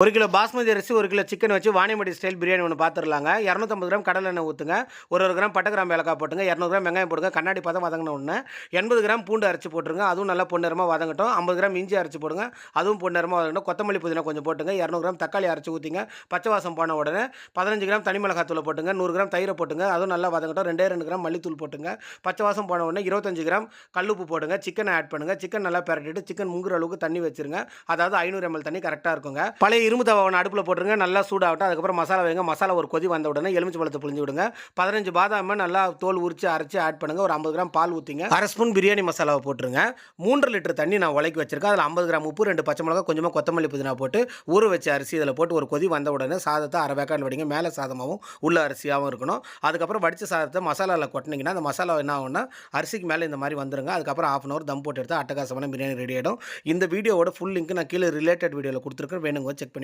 1 kilo basmati அரிசி 1 kilo chicken வச்சு Vaniyambadi style biryani ஒன்று பார்த்துடலாங்க. 250 கிராம் கடலை எண்ணெய் ஊற்றுங்க. ஒரு கிராம் பட்டை கிராம்பு ஏலக்காய் போட்டுங்க. 200 கிராம் வெங்காயம் போடுங்க. கண்ணாடி பதம் வதங்கின உடனே 80 கிராம் பூண்டு அரைச்சி போட்டுருங்க. அதுவும் நல்லா பொன்னிறமாக வதங்கட்டும். 50 கிராம் இஞ்சி அரைச்சி போடுங்க. அதுவும் பொன்னிறமாக வதங்கட்டும். கொத்தமல்லி புதினா கொஞ்சம் போட்டுங்க. 200 கிராம் தக்காளி அரைச்சி ஊற்றிங்க. பச்சை வாசம் போன உடனே 15 கிராம் தனி மிளகாத்தூளை போட்டுங்க. 100 கிராம் தயிரை போட்டுங்க. அதுவும் நல்லா வதங்கட்டும். 2 கிராம் மல்லித்தூள் போட்டுங்க. பச்சை வாசம் போன உடனே 25 கிராம் கல்லுப்பு போடுங்க. சிக்கனை ஆட் பண்ணுங்க. சிக்கன் நல்லா பிரட்டிட்டு சிக்கன் முங்குற அளவுக்கு தண்ணி வச்சிருங்க. அதாவது 500 ml தண்ணி கரெக்டாக இருக்குங்க. பழைய இரும்பு தவாவை அடுப்பில் போட்டுருங்க. நல்லா சூடாகட்டும். அதுக்கப்புறம் மசாலா வைங்க. மசாலா ஒரு கொதி வந்த உடனே எலுமிச்சை பழத்தை புழிஞ்சு விடுங்க. 15 பாதாம் நல்லா தோல் உரிச்சு அரைச்சி ஆட் பண்ணுங்க. ஒரு 50 கிராம் பால் ஊற்றிங்க. 1/2 ஸ்பூன் பிரியாணி மசாலாவை போட்டுருங்க. 3 லிட்டர் தண்ணி நான் உலக்கி வச்சிருக்கேன். அதில் 50 கிராம் உப்பு, 2 பச்சை மிளகா, கொஞ்சமாக கொத்தமல்லி புதினா போட்டு ஊற வச்ச அரிசி இதில் போட்டு ஒரு கொதி வந்த உடனே சாதத்தை அரை வேக்காடு வடிங்க. மேலே சாதமாகவும் உள்ள அரிசியாகவும் இருக்கணும். அதுக்கப்புறம் வடித்த சாதத்தை மசாலாவில் கொட்டினீங்கன்னா அந்த மசாலா என்ன ஆகும்னா அரிசிக்கு மேலே இந்த மாதிரி வந்துருங்க. அதுக்கப்புறம் 1/2 hour தம் போட்டு எடுத்து அட்டகாசமான பிரியாணி ரெடி ஆகிடும். இந்த வீடியோவோட ஃபுல் லிங்க் நான் கீழே ரிலேட்டட் வீடியோவில் கொடுத்துருக்கேன். வேணுங்க செக்